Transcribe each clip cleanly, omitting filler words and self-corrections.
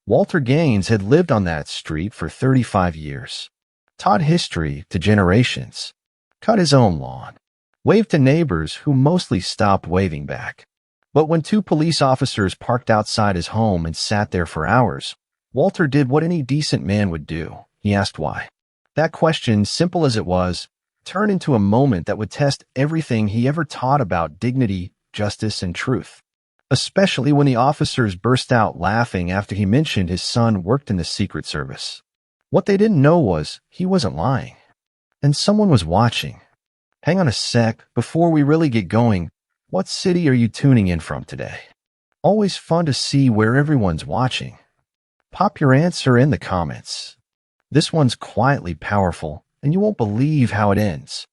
Walter Gaines had lived on that street for 35 years, taught history to generations, cut his own lawn, waved to neighbors who mostly stopped waving back. But when two police officers parked outside his home and sat there for hours, Walter did what any decent man would do. He asked why. That question, simple as it was, turned into a moment that would test everything he ever taught about dignity, justice, and truth. Especially when the officers burst out laughing after he mentioned his son worked in the Secret Service. What they didn't know was he wasn't lying. And someone was watching. Hang on a sec, before we really get going, what city are you tuning in from today? Always fun to see where everyone's watching. Pop your answer in the comments. This one's quietly powerful, and you won't believe how it ends.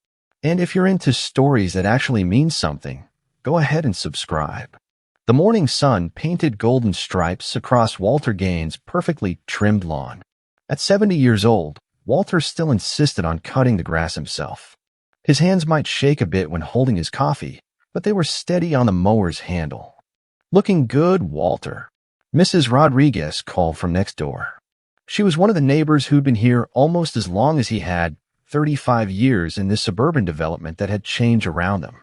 And if you're into stories that actually mean something, go ahead and subscribe. The morning sun painted golden stripes across Walter Gaines' perfectly trimmed lawn. At 70 years old, Walter still insisted on cutting the grass himself. His hands might shake a bit when holding his coffee, but they were steady on the mower's handle. "Looking good, Walter," Mrs. Rodriguez called from next door. She was one of the neighbors who'd been here almost as long as he had, 35 years in this suburban development that had changed around them.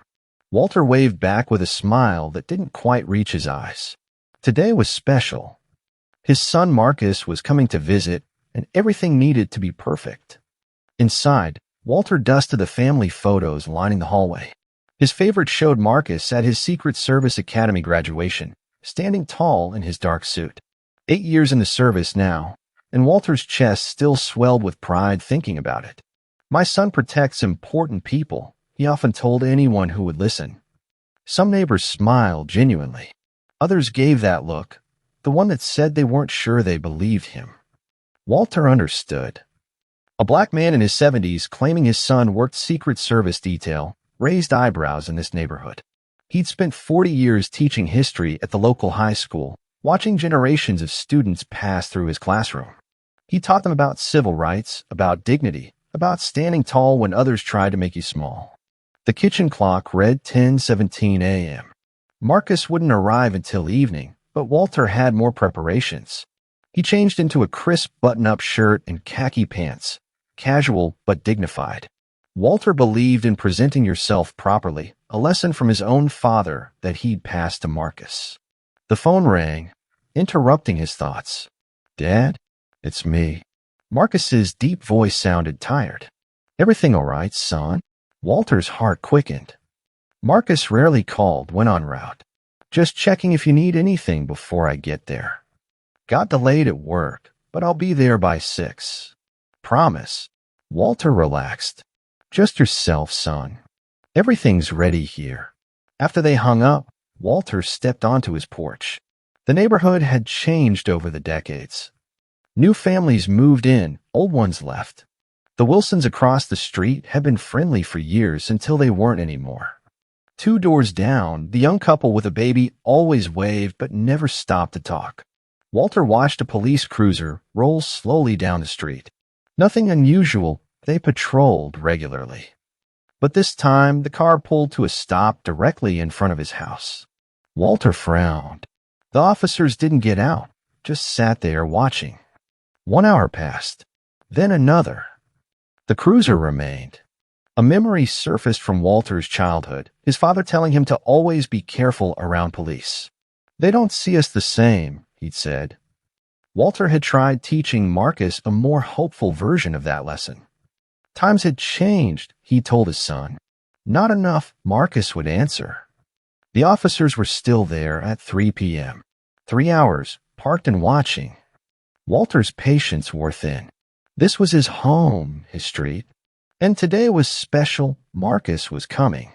Walter waved back with a smile that didn't quite reach his eyes. Today was special. His son Marcus was coming to visit, and everything needed to be perfect. Inside, Walter dusted the family photos lining the hallway. His favorite showed Marcus at his Secret Service Academy graduation, standing tall in his dark suit. 8 years in the service now, and Walter's chest still swelled with pride thinking about it. "My son protects important people," he often told anyone who would listen. Some neighbors smiled genuinely. Others gave that look, the one that said they weren't sure they believed him. Walter understood. A black man in his 70s claiming his son worked Secret Service detail raised eyebrows in this neighborhood. He'd spent 40 years teaching history at the local high school, watching generations of students pass through his classroom. He taught them about civil rights, about dignity, about standing tall when others tried to make you small. The kitchen clock read 10:17 a.m. Marcus wouldn't arrive until evening, but Walter had more preparations. He changed into a crisp button-up shirt and khaki pants, casual but dignified. Walter believed in presenting yourself properly, a lesson from his own father that he'd passed to Marcus. The phone rang, interrupting his thoughts. "Dad, it's me." Marcus's deep voice sounded tired. "Everything all right, son?" Walter's heart quickened. Marcus rarely called when en route. "Just checking if you need anything before I get there. Got delayed at work, but I'll be there by 6. Promise." Walter relaxed. "Just yourself, son. Everything's ready here." After they hung up, Walter stepped onto his porch. The neighborhood had changed over the decades. New families moved in, old ones left. The Wilsons across the street had been friendly for years until they weren't anymore. 2 doors down, the young couple with a baby always waved but never stopped to talk. Walter watched a police cruiser roll slowly down the street. Nothing unusual, they patrolled regularly. But this time, the car pulled to a stop directly in front of his house. Walter frowned. The officers didn't get out, just sat there watching. 1 hour passed, then another. The cruiser remained. A memory surfaced from Walter's childhood, his father telling him to always be careful around police. "They don't see us the same," he'd said. Walter had tried teaching Marcus a more hopeful version of that lesson. Times had changed, he told his son. Not enough, Marcus would answer. The officers were still there at 3 p.m. 3 hours, parked and watching. Walter's patience wore thin. This was his home, his street. And today was special. Marcus was coming.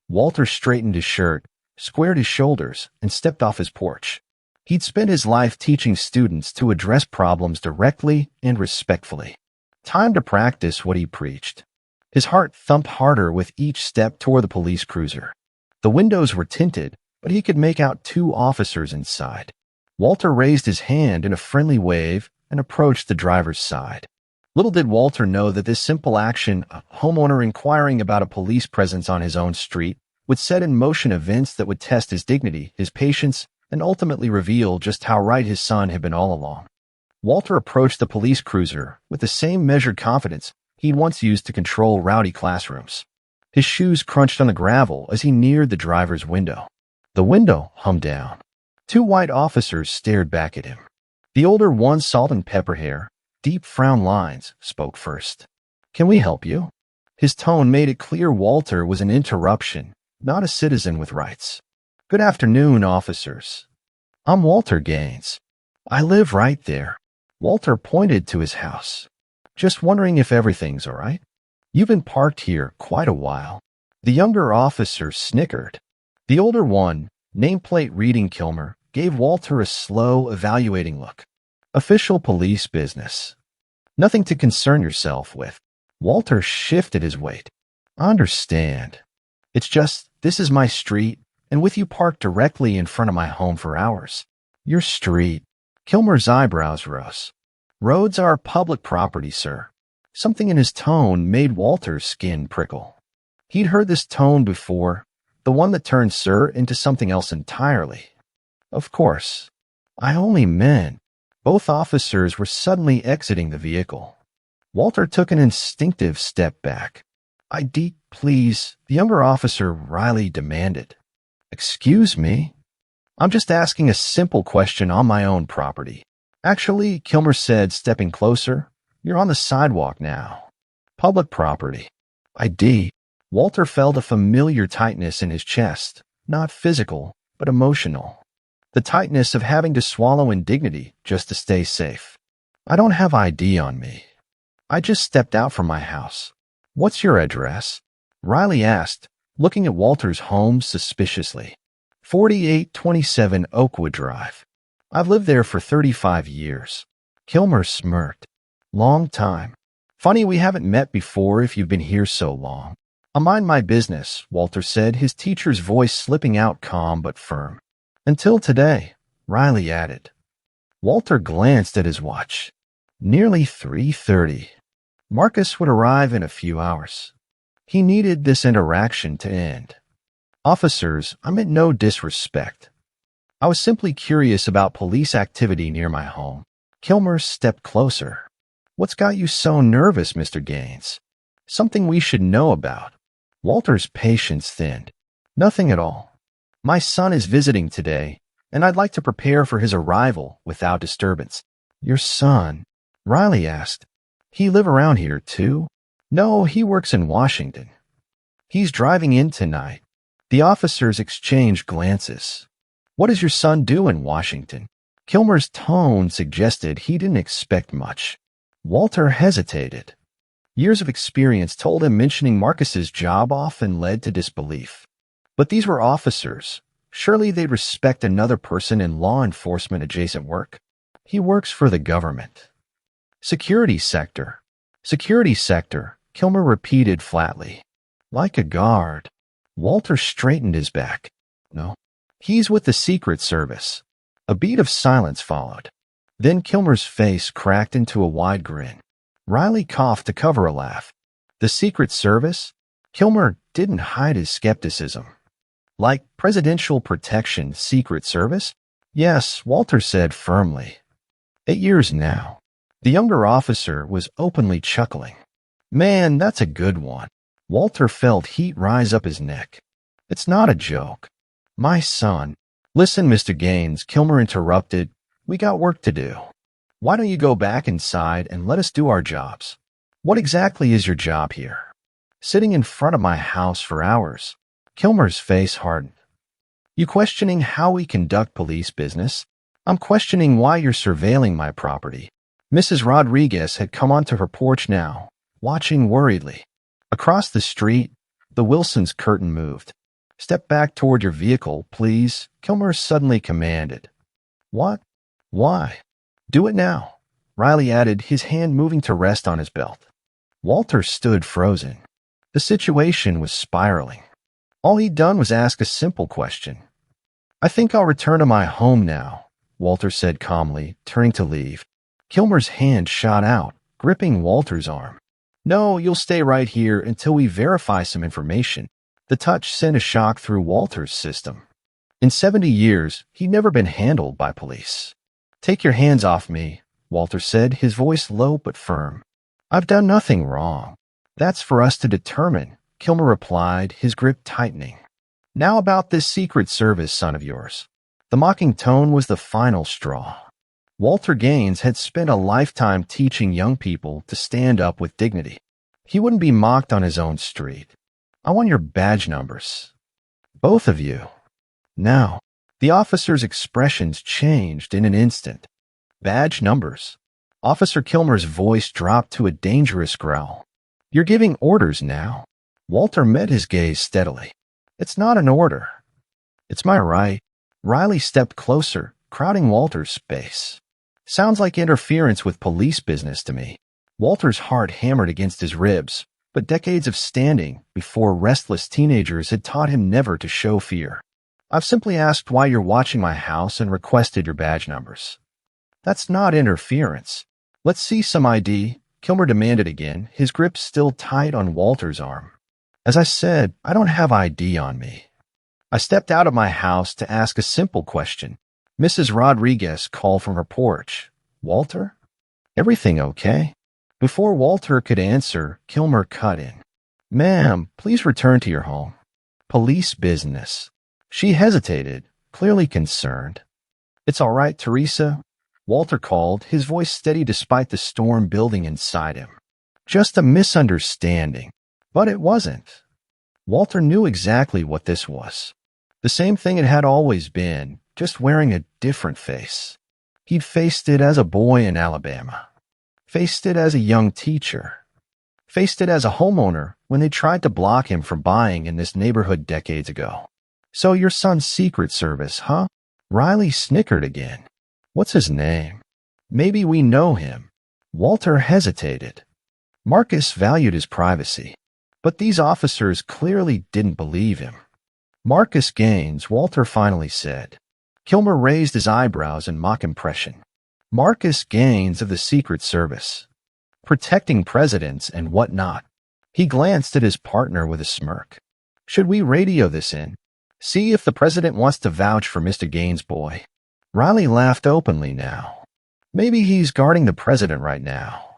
Walter straightened his shirt, squared his shoulders, and stepped off his porch. He'd spent his life teaching students to address problems directly and respectfully. Time to practice what he preached. His heart thumped harder with each step toward the police cruiser. The windows were tinted, but he could make out 2 officers inside. Walter raised his hand in a friendly wave and approached the driver's side. Little did Walter know that this simple action, a homeowner inquiring about a police presence on his own street, would set in motion events that would test his dignity, his patience, and ultimately reveal just how right his son had been all along. Walter approached the police cruiser with the same measured confidence he'd once used to control rowdy classrooms. His shoes crunched on the gravel as he neared the driver's window. The window hummed down. Two white officers stared back at him. The older one, salt and pepper hair, deep frown lines, spoke first. "Can we help you?" His tone made it clear Walter was an interruption, not a citizen with rights. "Good afternoon, officers. I'm Walter Gaines. I live right there." Walter pointed to his house. "Just wondering if everything's all right. You've been parked here quite a while." The younger officer snickered. The older one, nameplate reading Kilmer, gave Walter a slow, evaluating look. "Official police business. Nothing to concern yourself with." Walter shifted his weight. "I understand. It's just, this is my street, and with you parked directly in front of my home for hours." "Your street?" Kilmer's eyebrows rose. "Roads are public property, sir." Something in his tone made Walter's skin prickle. He'd heard this tone before, the one that turned "sir" into something else entirely. "Of course. I only meant—" Both officers were suddenly exiting the vehicle. Walter took an instinctive step back. "ID, please," the younger officer Riley demanded. "Excuse me? I'm just asking a simple question on my own property." "Actually," Kilmer said, stepping closer, "you're on the sidewalk now. Public property." "ID." Walter felt a familiar tightness in his chest, not physical, but emotional. The tightness of having to swallow indignity just to stay safe. "I don't have ID on me. I just stepped out from my house." "What's your address?" Riley asked, looking at Walter's home suspiciously. 4827 Oakwood Drive. "I've lived there for 35 years. Kilmer smirked. "Long time. Funny we haven't met before if you've been here so long." "I mind my business," Walter said, his teacher's voice slipping out calm but firm. "Until today," Riley added. Walter glanced at his watch. Nearly 3:30. Marcus would arrive in a few hours. He needed this interaction to end. "Officers, I meant no disrespect. I was simply curious about police activity near my home." Kilmer stepped closer. "What's got you so nervous, Mr. Gaines? Something we should know about." Walter's patience thinned. "Nothing at all. My son is visiting today, and I'd like to prepare for his arrival without disturbance." "Your son?" Riley asked. "He live around here, too?" "No, he works in Washington. He's driving in tonight." The officers exchanged glances. "What does your son do in Washington?" Kilmer's tone suggested he didn't expect much. Walter hesitated. Years of experience told him mentioning Marcus's job often led to disbelief. But these were officers. Surely they'd respect another person in law enforcement adjacent work. "He works for the government." "Security sector." "Security sector," Kilmer repeated flatly. "Like a guard." Walter straightened his back. "No. He's with the Secret Service." A beat of silence followed. Then Kilmer's face cracked into a wide grin. Riley coughed to cover a laugh. "The Secret Service?" Kilmer didn't hide his skepticism. "Like Presidential Protection Secret Service?" "Yes," Walter said firmly. 8 years now." The younger officer was openly chuckling. "Man, that's a good one." Walter felt heat rise up his neck. "It's not a joke. My son—" "Listen, Mr. Gaines," Kilmer interrupted. "We got work to do. Why don't you go back inside and let us do our jobs?" "What exactly is your job here?" "Sitting in front of my house for hours." Kilmer's face hardened. "You questioning how we conduct police business?" "I'm questioning why you're surveilling my property." Mrs. Rodriguez had come onto her porch now, watching worriedly. Across the street, the Wilsons' curtain moved. "Step back toward your vehicle, please," Kilmer suddenly commanded. "What? Why?" "Do it now," Riley added, his hand moving to rest on his belt. Walter stood frozen. The situation was spiraling. All he'd done was ask a simple question. "I think I'll return to my home now," Walter said calmly, turning to leave. Kilmer's hand shot out, gripping Walter's arm. "No, you'll stay right here until we verify some information." The touch sent a shock through Walter's system. In 70 years, he'd never been handled by police. "Take your hands off me," Walter said, his voice low but firm. I've done nothing wrong. That's for us to determine, Kilmer replied, his grip tightening. Now about this Secret Service son of yours. The mocking tone was the final straw. Walter Gaines had spent a lifetime teaching young people to stand up with dignity. He wouldn't be mocked on his own street. I want your badge numbers. Both of you. Now, the officer's expressions changed in an instant. Badge numbers. Officer Kilmer's voice dropped to a dangerous growl. You're giving orders now. Walter met his gaze steadily. It's not an order. It's my right. Riley stepped closer, crowding Walter's space. Sounds like interference with police business to me. Walter's heart hammered against his ribs, but decades of standing before restless teenagers had taught him never to show fear. I've simply asked why you're watching my house and requested your badge numbers. That's not interference. Let's see some ID, Kilmer demanded again, his grip still tight on Walter's arm. As I said, I don't have ID on me. I stepped out of my house to ask a simple question. Mrs. Rodriguez called from her porch. Walter? Everything okay? Before Walter could answer, Kilmer cut in. Ma'am, please return to your home. Police business. She hesitated, clearly concerned. It's all right, Teresa, Walter called, his voice steady despite the storm building inside him. Just a misunderstanding. But it wasn't. Walter knew exactly what this was. The same thing it had always been, just wearing a different face. He'd faced it as a boy in Alabama. Faced it as a young teacher. Faced it as a homeowner when they tried to block him from buying in this neighborhood decades ago. So your son's Secret Service, huh? Riley snickered again. What's his name? Maybe we know him. Walter hesitated. Marcus valued his privacy, but these officers clearly didn't believe him. Marcus Gaines, Walter finally said. Kilmer raised his eyebrows in mock impression. Marcus Gaines of the Secret Service. Protecting presidents and whatnot. He glanced at his partner with a smirk. Should we radio this in? See if the president wants to vouch for Mr. Gaines' boy. Riley laughed openly now. Maybe he's guarding the president right now.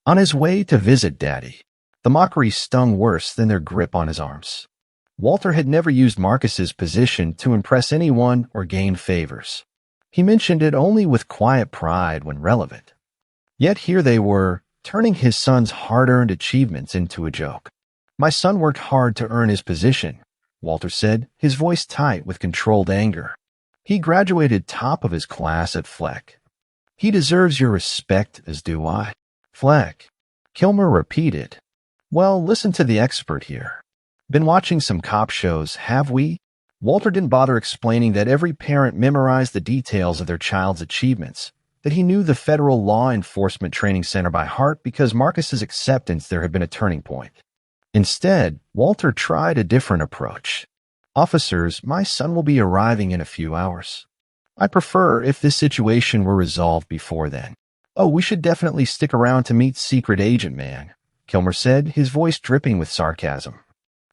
On his way to visit Daddy. The mockery stung worse than their grip on his arms. Walter had never used Marcus's position to impress anyone or gain favors. He mentioned it only with quiet pride when relevant. Yet here they were, turning his son's hard-earned achievements into a joke. My son worked hard to earn his position, Walter said, his voice tight with controlled anger. He graduated top of his class at Fleck. He deserves your respect, as do I. Fleck. Kilmer repeated. Well, listen to the expert here. Been watching some cop shows, have we? Walter didn't bother explaining that every parent memorized the details of their child's achievements, that he knew the Federal Law Enforcement Training Center by heart because Marcus's acceptance there had been a turning point. Instead, Walter tried a different approach. Officers, my son will be arriving in a few hours. I'd prefer if this situation were resolved before then. Oh, we should definitely stick around to meet Secret Agent Man, Kilmer said, his voice dripping with sarcasm.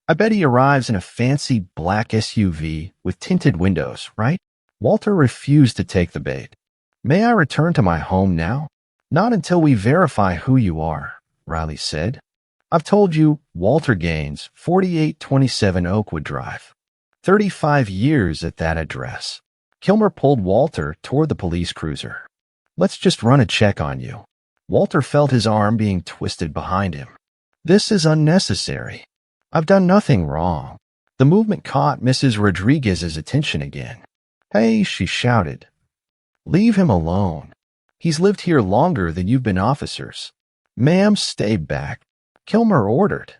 I bet he arrives in a fancy black SUV with tinted windows, right? Walter refused to take the bait. May I return to my home now? Not until we verify who you are, Riley said. I've told you, Walter Gaines, 4827 Oakwood Drive. 35 years at that address. Kilmer pulled Walter toward the police cruiser. Let's just run a check on you. Walter felt his arm being twisted behind him. This is unnecessary. I've done nothing wrong. The movement caught Mrs. Rodriguez's attention again. Hey, she shouted. Leave him alone. He's lived here longer than you've been officers. Ma'am, stay back, Kilmer ordered.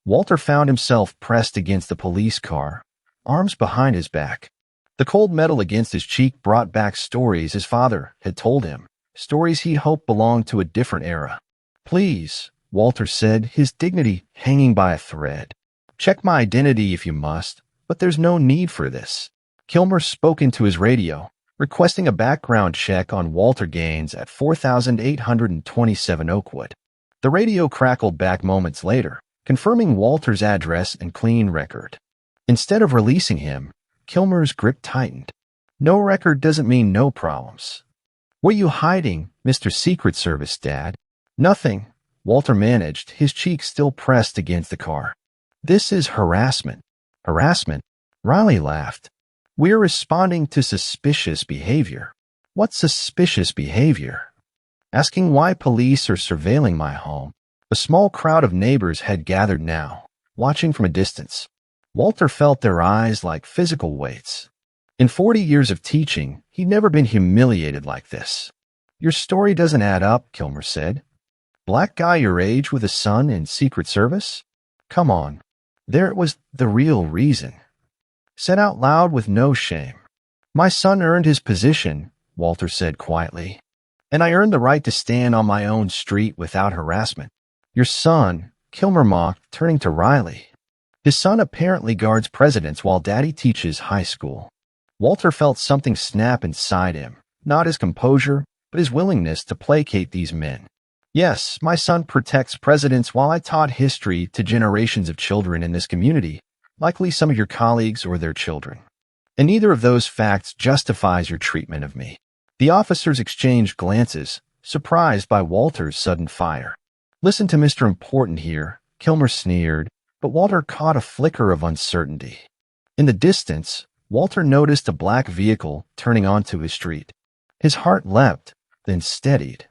Walter found himself pressed against the police car, arms behind his back. The cold metal against his cheek brought back stories his father had told him, stories he hoped belonged to a different era. Please, Walter said, his dignity hanging by a thread. Check my identity if you must, but there's no need for this. Kilmer spoke into his radio, requesting a background check on Walter Gaines at 4827 Oakwood. The radio crackled back moments later, confirming Walter's address and clean record. Instead of releasing him, Kilmer's grip tightened. No record doesn't mean no problems. What are you hiding, Mr. Secret Service, Dad? Nothing, Walter managed, his cheek still pressed against the car. This is harassment. Harassment? Riley laughed. We're responding to suspicious behavior. What suspicious behavior? Asking why police are surveilling my home. A small crowd of neighbors had gathered now, watching from a distance. Walter felt their eyes like physical weights. In 40 years of teaching, he'd never been humiliated like this. Your story doesn't add up, Kilmer said. Black guy your age with a son in Secret Service? Come on. There it was, the real reason. Said out loud with no shame. My son earned his position, Walter said quietly. And I earned the right to stand on my own street without harassment. Your son, Kilmer mocked, turning to Riley. His son apparently guards presidents while Daddy teaches high school. Walter felt something snap inside him, not his composure, but his willingness to placate these men. Yes, my son protects presidents while I taught history to generations of children in this community, likely some of your colleagues or their children. And neither of those facts justifies your treatment of me. The officers exchanged glances, surprised by Walter's sudden fire. Listen to Mr. Important here, Kilmer sneered, but Walter caught a flicker of uncertainty. In the distance, Walter noticed a black vehicle turning onto his street. His heart leapt, then steadied.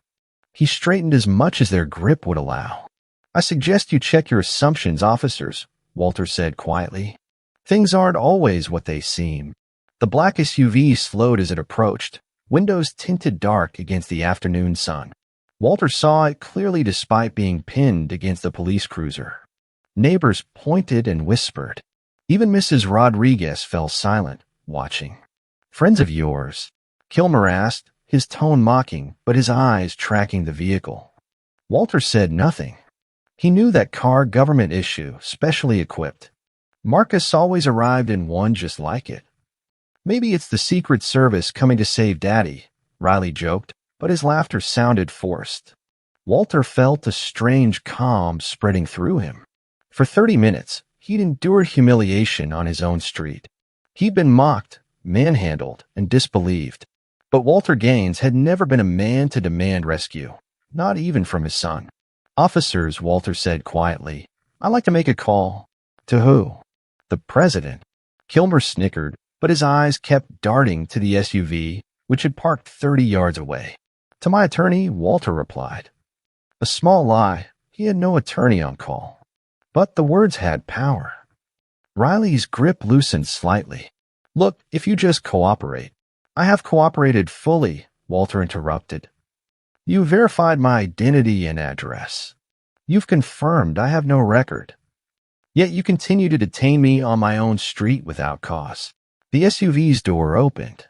He straightened as much as their grip would allow. I suggest you check your assumptions, officers, Walter said quietly. Things aren't always what they seem. The black SUV slowed as it approached, windows tinted dark against the afternoon sun. Walter saw it clearly despite being pinned against the police cruiser. Neighbors pointed and whispered. Even Mrs. Rodriguez fell silent, watching. Friends of yours? Kilmer asked, his tone mocking, but his eyes tracking the vehicle. Walter said nothing. He knew that car government issue, specially equipped. Marcus always arrived in one just like it. Maybe it's the Secret Service coming to save Daddy, Riley joked, but his laughter sounded forced. Walter felt a strange calm spreading through him. For 30 minutes, he'd endured humiliation on his own street. He'd been mocked, manhandled, and disbelieved. But Walter Gaines had never been a man to demand rescue, not even from his son. Officers, Walter said quietly, I'd like to make a call. To who? The president. Kilmer snickered, but his eyes kept darting to the SUV, which had parked 30 yards away. To my attorney, Walter replied. A small lie. He had no attorney on call. But the words had power. Riley's grip loosened slightly. Look, if you just cooperate. I have cooperated fully, Walter interrupted. You verified my identity and address. You've confirmed I have no record. Yet you continue to detain me on my own street without cause. The SUV's door opened.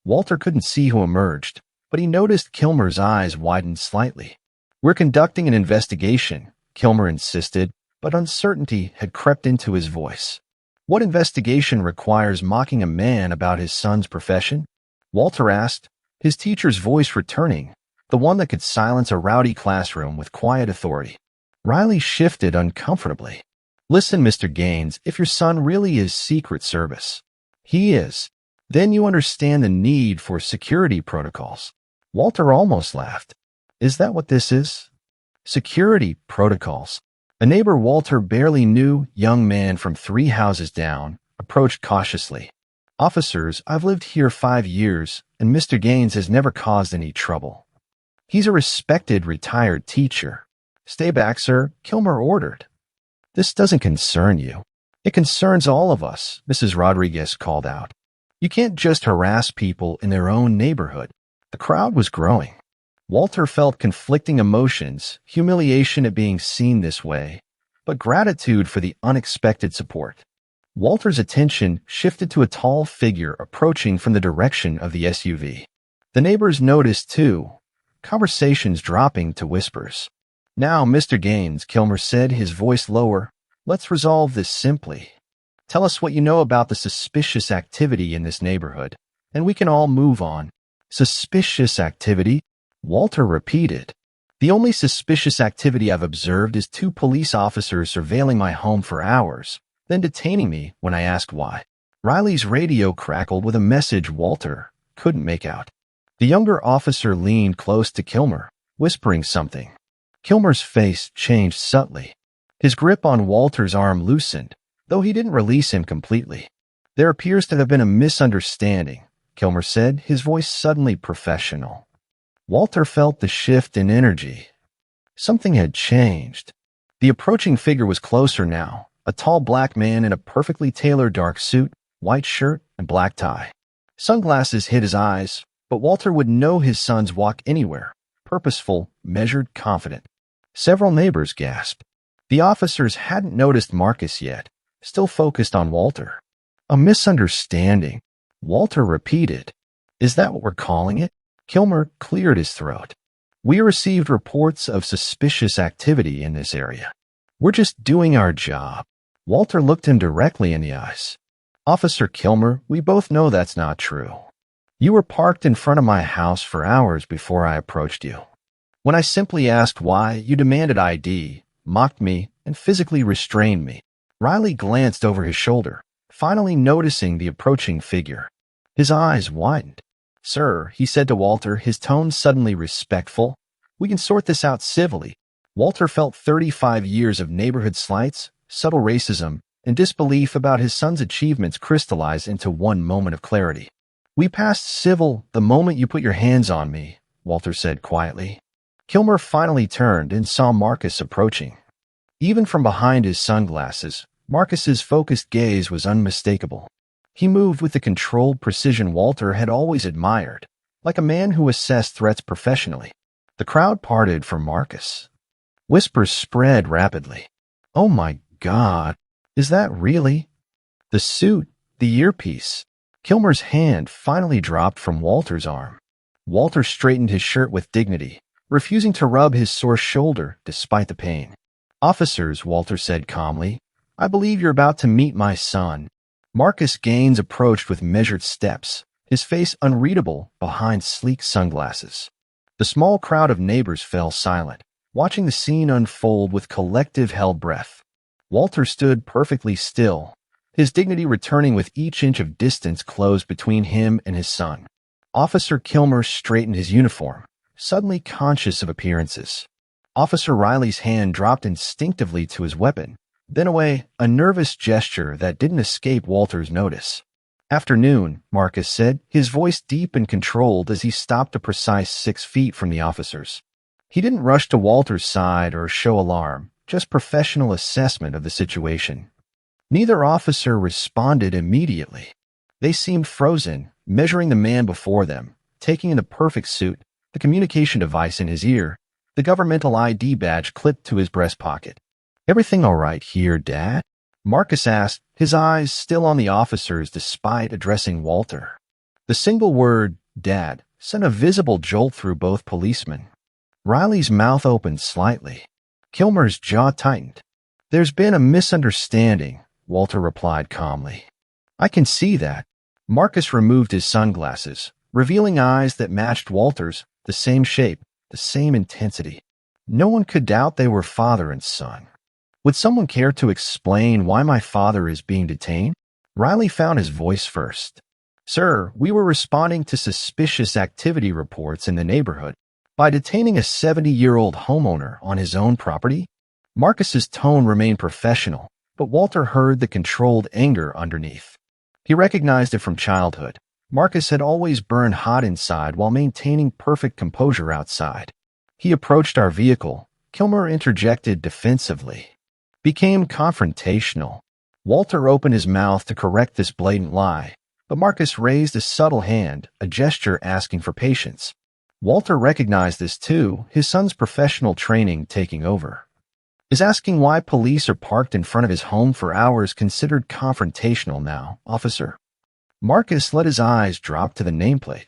Walter couldn't see who emerged, but he noticed Kilmer's eyes widened slightly. We're conducting an investigation, Kilmer insisted, but uncertainty had crept into his voice. What investigation requires mocking a man about his son's profession? Walter asked, his teacher's voice returning, the one that could silence a rowdy classroom with quiet authority. Riley shifted uncomfortably. Listen, Mr. Gaines, if your son really is Secret Service, he is, then you understand the need for security protocols. Walter almost laughed. Is that what this is? Security protocols. A neighbor Walter barely knew, young man from 3 houses down, approached cautiously. Officers, I've lived here 5 years, and Mr. Gaines has never caused any trouble. He's a respected retired teacher. Stay back, sir, Kilmer ordered. This doesn't concern you. It concerns all of us, Mrs. Rodriguez called out. You can't just harass people in their own neighborhood. The crowd was growing. Walter felt conflicting emotions, humiliation at being seen this way, but gratitude for the unexpected support. Walter's attention shifted to a tall figure approaching from the direction of the SUV. The neighbors noticed too, conversations dropping to whispers. Now, Mr. Gaines, Kilmer said, his voice lower, let's resolve this simply. Tell us what you know about the suspicious activity in this neighborhood, and we can all move on. Suspicious activity? Walter repeated. The only suspicious activity I've observed is 2 police officers surveilling my home for hours, then detaining me when I asked why. Riley's radio crackled with a message Walter couldn't make out. The younger officer leaned close to Kilmer, whispering something. Kilmer's face changed subtly. His grip on Walter's arm loosened, though he didn't release him completely. "There appears to have been a misunderstanding," Kilmer said, his voice suddenly professional. Walter felt the shift in energy. Something had changed. The approaching figure was closer now, a tall black man in a perfectly tailored dark suit, white shirt, and black tie. Sunglasses hid his eyes, but Walter would know his son's walk anywhere, purposeful, measured, confident. Several neighbors gasped. The officers hadn't noticed Marcus yet, still focused on Walter. "A misunderstanding," Walter repeated. "Is that what we're calling it?" Kilmer cleared his throat. "We received reports of suspicious activity in this area. We're just doing our job." Walter looked him directly in the eyes. "Officer Kilmer, we both know that's not true. You were parked in front of my house for hours before I approached you. When I simply asked why, you demanded ID, mocked me, and physically restrained me." Riley glanced over his shoulder, finally noticing the approaching figure. His eyes widened. "Sir," he said to Walter, his tone suddenly respectful, "we can sort this out civilly." Walter felt 35 years of neighborhood slights, subtle racism, and disbelief about his son's achievements crystallized into one moment of clarity. "We passed civil the moment you put your hands on me," Walter said quietly. Kilmer finally turned and saw Marcus approaching. Even from behind his sunglasses, Marcus's focused gaze was unmistakable. He moved with the controlled precision Walter had always admired, like a man who assessed threats professionally. The crowd parted for Marcus. Whispers spread rapidly. "Oh my God, is that really?" The suit, the earpiece. Kilmer's hand finally dropped from Walter's arm. Walter straightened his shirt with dignity, refusing to rub his sore shoulder despite the pain. "Officers," Walter said calmly, "I believe you're about to meet my son." Marcus Gaines approached with measured steps, his face unreadable behind sleek sunglasses. The small crowd of neighbors fell silent, watching the scene unfold with collective held breath. Walter stood perfectly still, his dignity returning with each inch of distance closed between him and his son. Officer Kilmer straightened his uniform, suddenly conscious of appearances. Officer Riley's hand dropped instinctively to his weapon, then away, a nervous gesture that didn't escape Walter's notice. "Afternoon," Marcus said, his voice deep and controlled as he stopped a precise 6 feet from the officers. He didn't rush to Walter's side or show alarm, just professional assessment of the situation. Neither officer responded immediately. They seemed frozen, measuring the man before them, taking in the perfect suit, the communication device in his ear, the governmental ID badge clipped to his breast pocket. "Everything all right here, Dad?" Marcus asked, his eyes still on the officers despite addressing Walter. The single word, "Dad," sent a visible jolt through both policemen. Riley's mouth opened slightly. Kilmer's jaw tightened. "There's been a misunderstanding," Walter replied calmly. "I can see that." Marcus removed his sunglasses, revealing eyes that matched Walter's, the same shape, the same intensity. No one could doubt they were father and son. "Would someone care to explain why my father is being detained?" Riley found his voice first. "Sir, we were responding to suspicious activity reports in the neighborhood. By detaining a 70-year-old homeowner on his own property?" Marcus's tone remained professional, but Walter heard the controlled anger underneath. He recognized it from childhood. Marcus had always burned hot inside while maintaining perfect composure outside. "He approached our vehicle," Kilmer interjected defensively. "Became confrontational." Walter opened his mouth to correct this blatant lie, but Marcus raised a subtle hand, a gesture asking for patience. Walter recognized this too, his son's professional training taking over. "Is asking why police are parked in front of his home for hours considered confrontational now, officer?" Marcus let his eyes drop to the nameplate.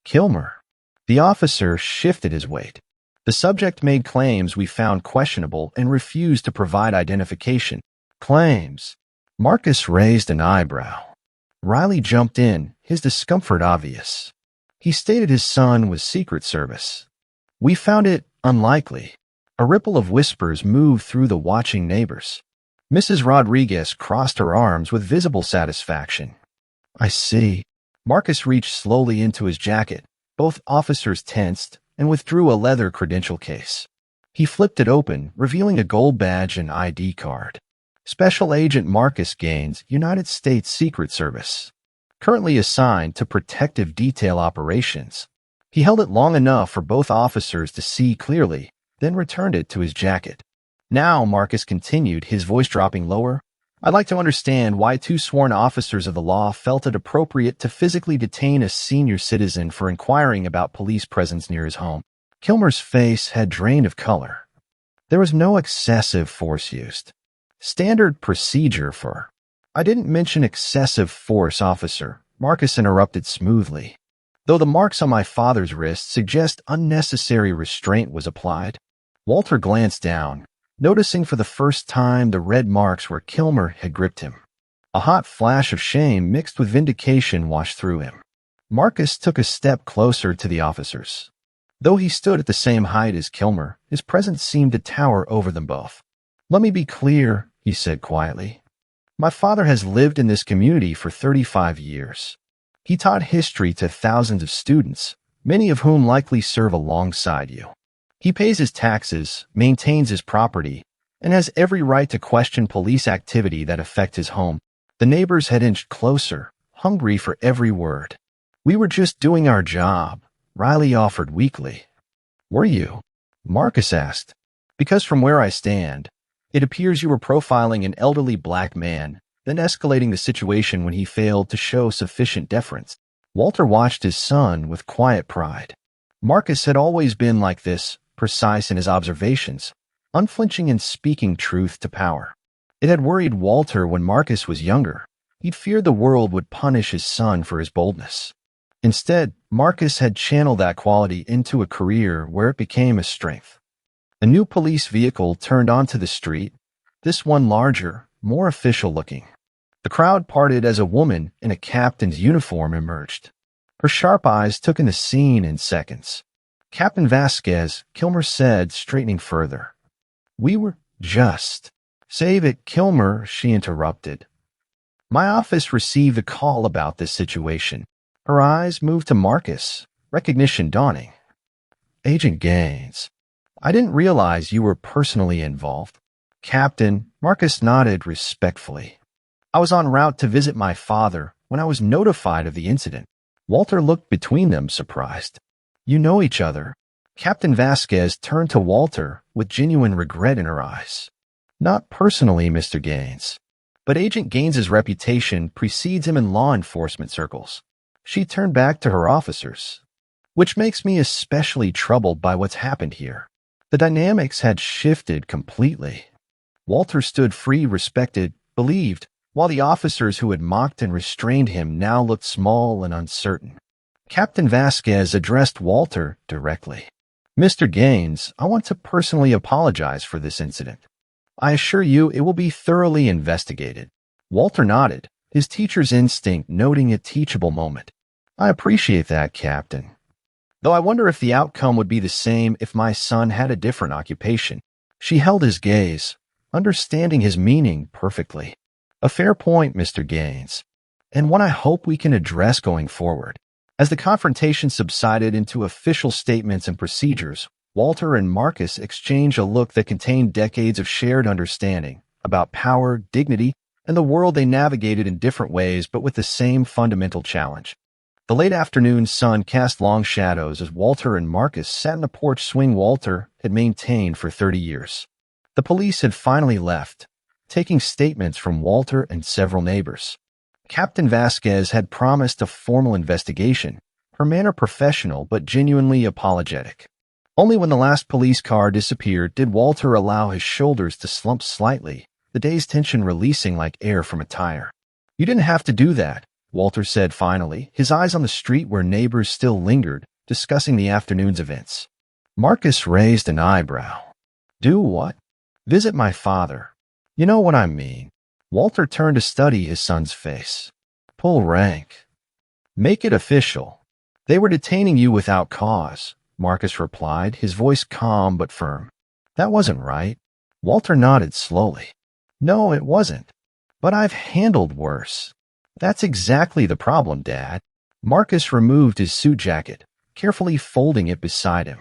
"Kilmer." The officer shifted his weight. "The subject made claims we found questionable and refused to provide identification." "Claims?" Marcus raised an eyebrow. Riley jumped in, his discomfort obvious. He stated his son was Secret Service. "We found it unlikely." A ripple of whispers moved through the watching neighbors. Mrs. Rodriguez crossed her arms with visible satisfaction. "I see." Marcus reached slowly into his jacket, Both officers tensed and withdrew a leather credential case. He flipped it open, revealing a gold badge and ID card. Special Agent Marcus Gaines, United States Secret Service. Currently assigned to protective detail operations. He held it long enough for both officers to see clearly, then returned it to his jacket. Now, Marcus continued, his voice dropping lower, I'd like to understand why two sworn officers of the law felt it appropriate to physically detain a senior citizen for inquiring about police presence near his home. Kilmer's face had drained of color. There was no excessive force used. Standard procedure for... I didn't mention excessive force, officer, Marcus interrupted smoothly. Though the marks on my father's wrist suggest unnecessary restraint was applied. Walter glanced down, noticing for the first time the red marks where Kilmer had gripped him. A hot flash of shame mixed with vindication washed through him. Marcus took a step closer to the officers. Though he stood at the same height as Kilmer, his presence seemed to tower over them both. Let me be clear, he said quietly. My father has lived in this community for 35 years. He taught history to thousands of students, many of whom likely serve alongside you. He pays his taxes, maintains his property, and has every right to question police activity that affect his home. The neighbors had inched closer, hungry for every word. We were just doing our job, Riley offered weakly. Were you? Marcus asked. Because from where I stand, it appears you were profiling an elderly black man, then escalating the situation when he failed to show sufficient deference. Walter watched his son with quiet pride. Marcus had always been like this, precise in his observations, unflinching in speaking truth to power. It had worried Walter when Marcus was younger. He'd feared the world would punish his son for his boldness. Instead, Marcus had channeled that quality into a career where it became a strength. A new police vehicle turned onto the street, this one larger, more official-looking. The crowd parted as a woman in a captain's uniform emerged. Her sharp eyes took in the scene in seconds. Captain Vasquez, Kilmer said, straightening further. We were just... Save it, Kilmer, she interrupted. My office received a call about this situation. Her eyes moved to Marcus, recognition dawning. Agent Gaines. I didn't realize you were personally involved. Captain, Marcus nodded respectfully. I was en route to visit my father when I was notified of the incident. Walter looked between them, surprised. You know each other. Captain Vasquez turned to Walter with genuine regret in her eyes. Not personally, Mr. Gaines. But Agent Gaines's reputation precedes him in law enforcement circles. She turned back to her officers. Which makes me especially troubled by what's happened here. The dynamics had shifted completely. Walter stood free, respected, believed, while the officers who had mocked and restrained him now looked small and uncertain. Captain Vasquez addressed Walter directly. Mr. Gaines, I want to personally apologize for this incident. I assure you it will be thoroughly investigated. Walter nodded, his teacher's instinct noting a teachable moment. I appreciate that, Captain. Though I wonder if the outcome would be the same if my son had a different occupation. She held his gaze, understanding his meaning perfectly. A fair point, Mr. Gaines, and one I hope we can address going forward. As the confrontation subsided into official statements and procedures, Walter and Marcus exchanged a look that contained decades of shared understanding about power, dignity, and the world they navigated in different ways but with the same fundamental challenge. The late afternoon sun cast long shadows as Walter and Marcus sat in a porch swing Walter had maintained for 30 years. The police had finally left, taking statements from Walter and several neighbors. Captain Vasquez had promised a formal investigation, her manner professional but genuinely apologetic. Only when the last police car disappeared did Walter allow his shoulders to slump slightly, the day's tension releasing like air from a tire. You didn't have to do that, Walter said finally, his eyes on the street where neighbors still lingered, discussing the afternoon's events. Marcus raised an eyebrow. Do what? Visit my father. You know what I mean. Walter turned to study his son's face. Pull rank. Make it official. They were detaining you without cause, Marcus replied, his voice calm but firm. That wasn't right. Walter nodded slowly. No, it wasn't. But I've handled worse. That's exactly the problem, Dad. Marcus removed his suit jacket, carefully folding it beside him.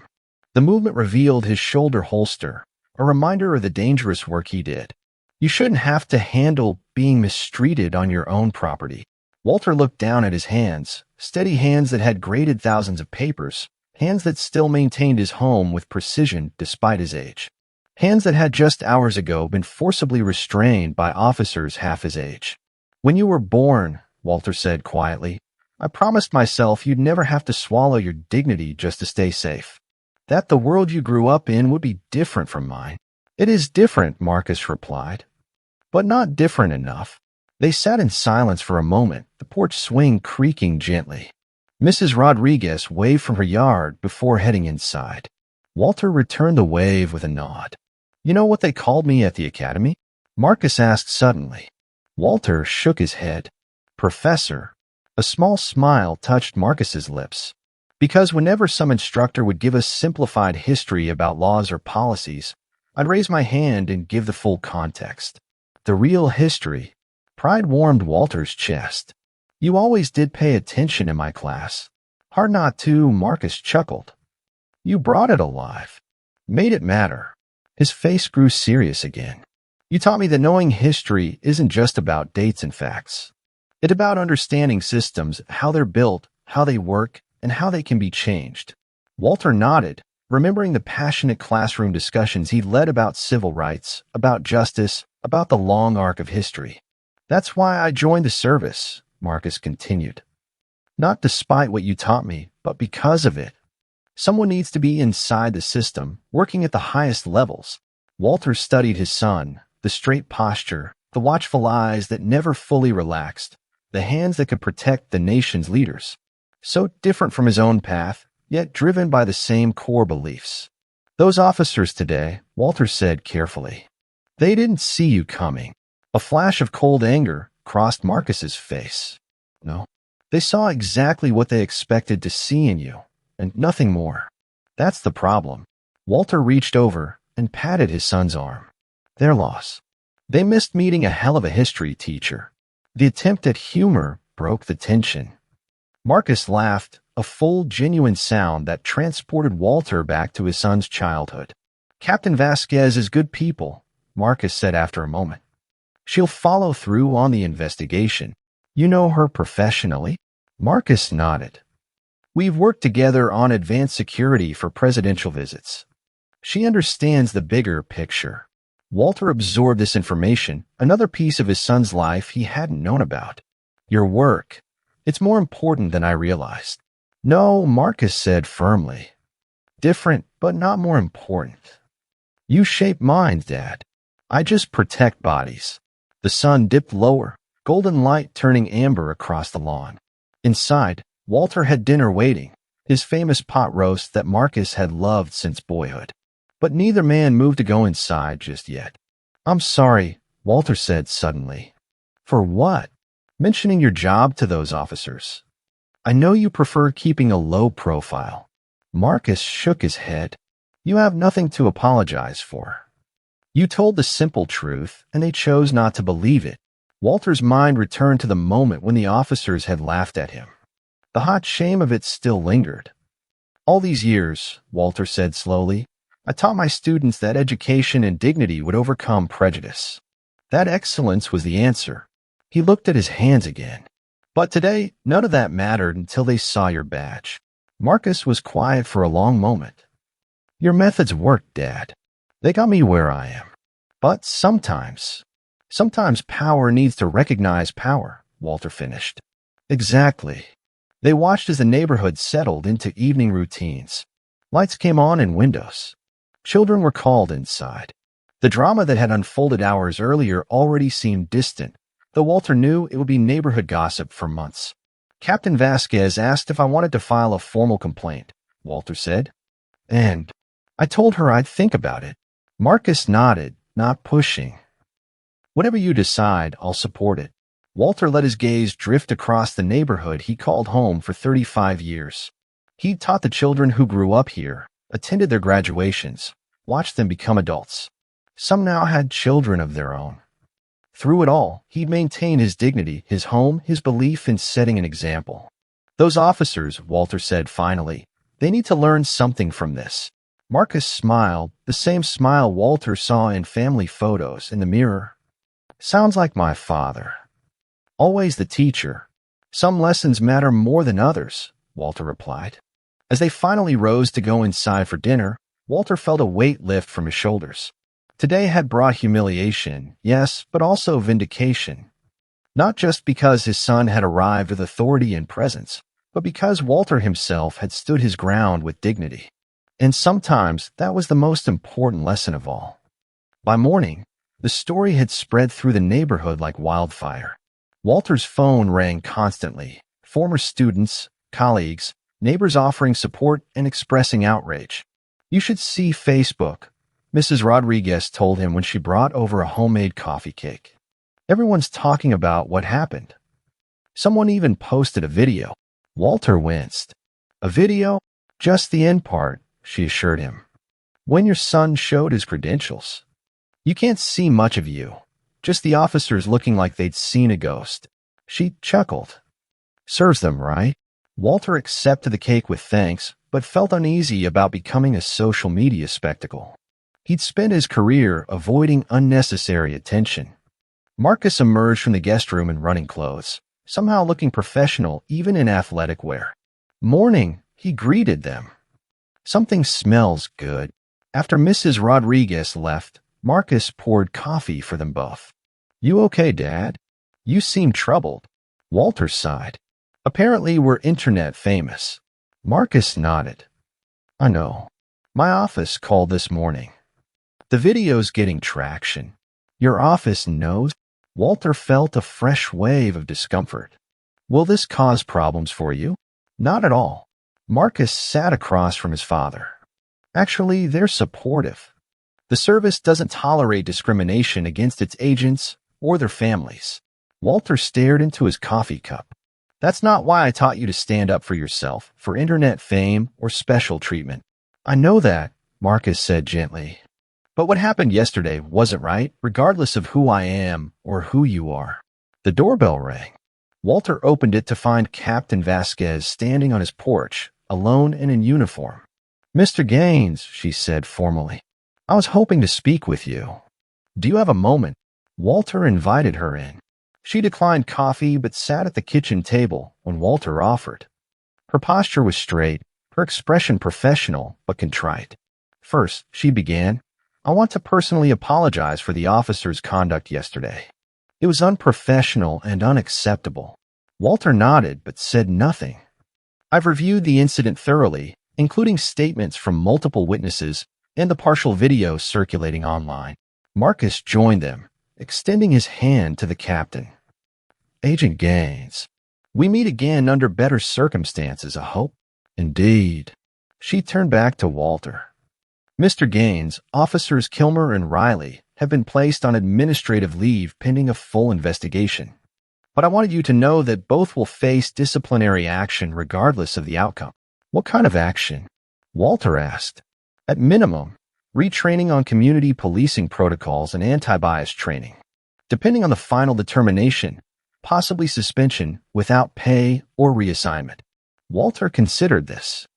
The movement revealed his shoulder holster, a reminder of the dangerous work he did. You shouldn't have to handle being mistreated on your own property. Walter looked down at his hands, steady hands that had graded thousands of papers, hands that still maintained his home with precision despite his age. Hands that had just hours ago been forcibly restrained by officers half his age. When you were born, Walter said quietly, I promised myself you'd never have to swallow your dignity just to stay safe. That the world you grew up in would be different from mine. It is different, Marcus replied, but not different enough. They sat in silence for a moment, the porch swing creaking gently. Mrs. Rodriguez waved from her yard before heading inside. Walter returned the wave with a nod. You know what they called me at the academy? Marcus asked suddenly. Walter shook his head. Professor. A small smile touched Marcus's lips. Because whenever some instructor would give us simplified history about laws or policies, I'd raise my hand and give the full context. The real history. Pride warmed Walter's chest. You always did pay attention in my class. Hard not to, Marcus chuckled. You brought it alive. Made it matter. His face grew serious again. You taught me that knowing history isn't just about dates and facts. It's about understanding systems, how they're built, how they work, and how they can be changed. Walter nodded, remembering the passionate classroom discussions he'd led about civil rights, about justice, about the long arc of history. That's why I joined the service, Marcus continued. Not despite what you taught me, but because of it. Someone needs to be inside the system, working at the highest levels. Walter studied his son, the straight posture, the watchful eyes that never fully relaxed, the hands that could protect the nation's leaders. So different from his own path, yet driven by the same core beliefs. Those officers today, Walter said carefully. They didn't see you coming. A flash of cold anger crossed Marcus's face. No, they saw exactly what they expected to see in you, and nothing more. That's the problem. Walter reached over and patted his son's arm. Their loss. They missed meeting a hell of a history teacher. The attempt at humor broke the tension. Marcus laughed, a full, genuine sound that transported Walter back to his son's childhood. Captain Vasquez is good people, Marcus said after a moment. She'll follow through on the investigation. You know her professionally? Marcus nodded. We've worked together on advanced security for presidential visits. She understands the bigger picture. Walter absorbed this information, another piece of his son's life he hadn't known about. Your work. It's more important than I realized. No, Marcus said firmly. Different, but not more important. You shape minds, Dad. I just protect bodies. The sun dipped lower, golden light turning amber across the lawn. Inside, Walter had dinner waiting, his famous pot roast that Marcus had loved since boyhood. But neither man moved to go inside just yet. I'm sorry, Walter said suddenly. For what? Mentioning your job to those officers. I know you prefer keeping a low profile. Marcus shook his head. You have nothing to apologize for. You told the simple truth, and they chose not to believe it. Walter's mind returned to the moment when the officers had laughed at him. The hot shame of it still lingered. All these years, Walter said slowly, I taught my students that education and dignity would overcome prejudice. That excellence was the answer. He looked at his hands again. But today, none of that mattered until they saw your badge. Marcus was quiet for a long moment. Your methods worked, Dad. They got me where I am. But sometimes power needs to recognize power, Walter finished. Exactly. They watched as the neighborhood settled into evening routines. Lights came on in windows. Children were called inside. The drama that had unfolded hours earlier already seemed distant, though Walter knew it would be neighborhood gossip for months. Captain Vasquez asked if I wanted to file a formal complaint, Walter said. And I told her I'd think about it. Marcus nodded, not pushing. Whatever you decide, I'll support it. Walter let his gaze drift across the neighborhood he called home for 35 years. He taught the children who grew up here, attended their graduations, watched them become adults. Some now had children of their own. Through it all, he'd maintained his dignity, his home, his belief in setting an example. Those officers, Walter said finally, They need to learn something from this. Marcus smiled, the same smile Walter saw in family photos in the mirror. Sounds like my father. Always the teacher. Some lessons matter more than others, Walter replied. As they finally rose to go inside for dinner, Walter felt a weight lift from his shoulders. Today had brought humiliation, yes, but also vindication. Not just because his son had arrived with authority and presence, but because Walter himself had stood his ground with dignity. And sometimes that was the most important lesson of all. By morning, the story had spread through the neighborhood like wildfire. Walter's phone rang constantly. Former students, colleagues, neighbors offering support and expressing outrage. You should see Facebook, Mrs. Rodriguez told him when she brought over a homemade coffee cake. Everyone's talking about what happened. Someone even posted a video. Walter winced. A video? Just the end part, she assured him. When your son showed his credentials. You can't see much of you. Just the officers looking like they'd seen a ghost. She chuckled. Serves them, right? Walter accepted the cake with thanks, but felt uneasy about becoming a social media spectacle. He'd spent his career avoiding unnecessary attention. Marcus emerged from the guest room in running clothes, somehow looking professional even in athletic wear. Morning, he greeted them. Something smells good. After Mrs. Rodriguez left, Marcus poured coffee for them both. You okay, Dad? You seem troubled. Walter sighed. Apparently we're internet famous. Marcus nodded. I know. My office called this morning. The video's getting traction. Your office knows? Walter felt a fresh wave of discomfort. Will this cause problems for you? Not at all. Marcus sat across from his father. Actually, they're supportive. The service doesn't tolerate discrimination against its agents or their families. Walter stared into his coffee cup. That's not why I taught you to stand up for yourself, for internet fame or special treatment. I know that, Marcus said gently. But what happened yesterday wasn't right, regardless of who I am or who you are. The doorbell rang. Walter opened it to find Captain Vasquez standing on his porch, alone and in uniform. Mr. Gaines, she said formally. I was hoping to speak with you. Do you have a moment? Walter invited her in. She declined coffee but sat at the kitchen table when Walter offered. Her posture was straight, her expression professional but contrite. First, she began, I want to personally apologize for the officer's conduct yesterday. It was unprofessional and unacceptable. Walter nodded but said nothing. I've reviewed the incident thoroughly, including statements from multiple witnesses and the partial video circulating online. Marcus joined them, extending his hand to the captain. Agent Gaines, we meet again under better circumstances, I hope. Indeed. She turned back to Walter. Mr. Gaines, Officers Kilmer and Riley have been placed on administrative leave pending a full investigation. But I wanted you to know that both will face disciplinary action regardless of the outcome. What kind of action? Walter asked. At minimum, retraining on community policing protocols and anti-bias training. Depending on the final determination, possibly suspension without pay or reassignment. Walter considered this.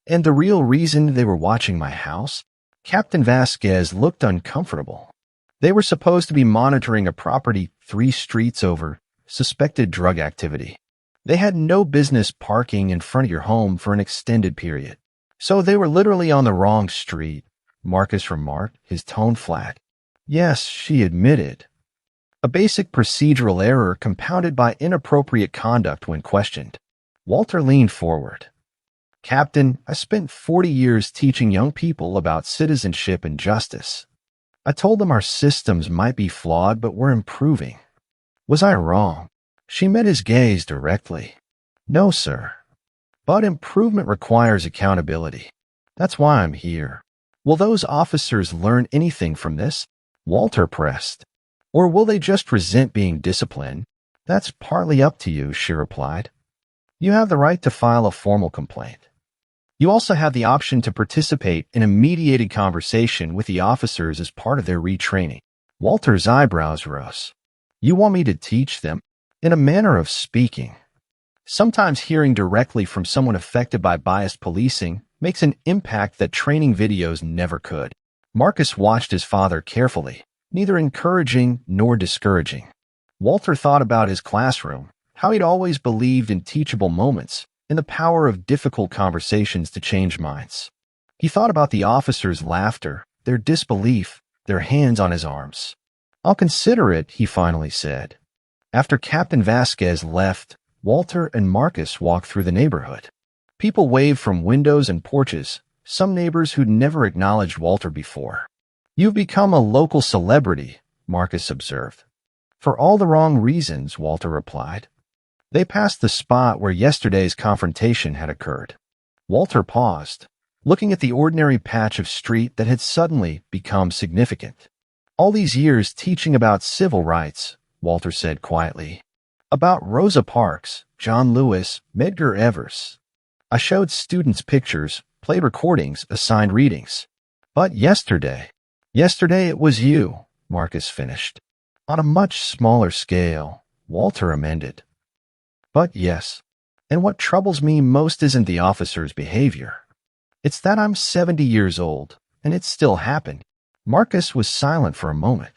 And the real reason they were watching my house? Captain Vasquez looked uncomfortable. They were supposed to be monitoring a property 3 streets over, suspected drug activity. They had no business parking in front of your home for an extended period. So they were literally on the wrong street, Marcus remarked, his tone flat. Yes, she admitted. A basic procedural error compounded by inappropriate conduct when questioned. Walter leaned forward. Captain, I spent 40 years teaching young people about citizenship and justice. I told them our systems might be flawed, but we're improving. Was I wrong? She met his gaze directly. No, sir. But improvement requires accountability. That's why I'm here. Will those officers learn anything from this? Walter pressed. Or will they just resent being disciplined? That's partly up to you, she replied. You have the right to file a formal complaint. You also have the option to participate in a mediated conversation with the officers as part of their retraining. Walter's eyebrows rose. You want me to teach them? In a manner of speaking. Sometimes hearing directly from someone affected by biased policing makes an impact that training videos never could. Marcus watched his father carefully, neither encouraging nor discouraging. Walter thought about his classroom, how he'd always believed in teachable moments, in the power of difficult conversations to change minds. He thought about the officers' laughter, their disbelief, their hands on his arms. "I'll consider it," he finally said. After Captain Vasquez left, Walter and Marcus walked through the neighborhood. People waved from windows and porches, some neighbors who'd never acknowledged Walter before. "You've become a local celebrity," Marcus observed. "For all the wrong reasons," Walter replied. They passed the spot where yesterday's confrontation had occurred. Walter paused, looking at the ordinary patch of street that had suddenly become significant. "All these years teaching about civil rights," Walter said quietly. "About Rosa Parks, John Lewis, Medgar Evers. I showed students pictures, played recordings, assigned readings. But yesterday it was you," Marcus finished. "On a much smaller scale," Walter amended. "But yes, and what troubles me most isn't the officer's behavior. It's that I'm 70 years old, and it still happened." Marcus was silent for a moment.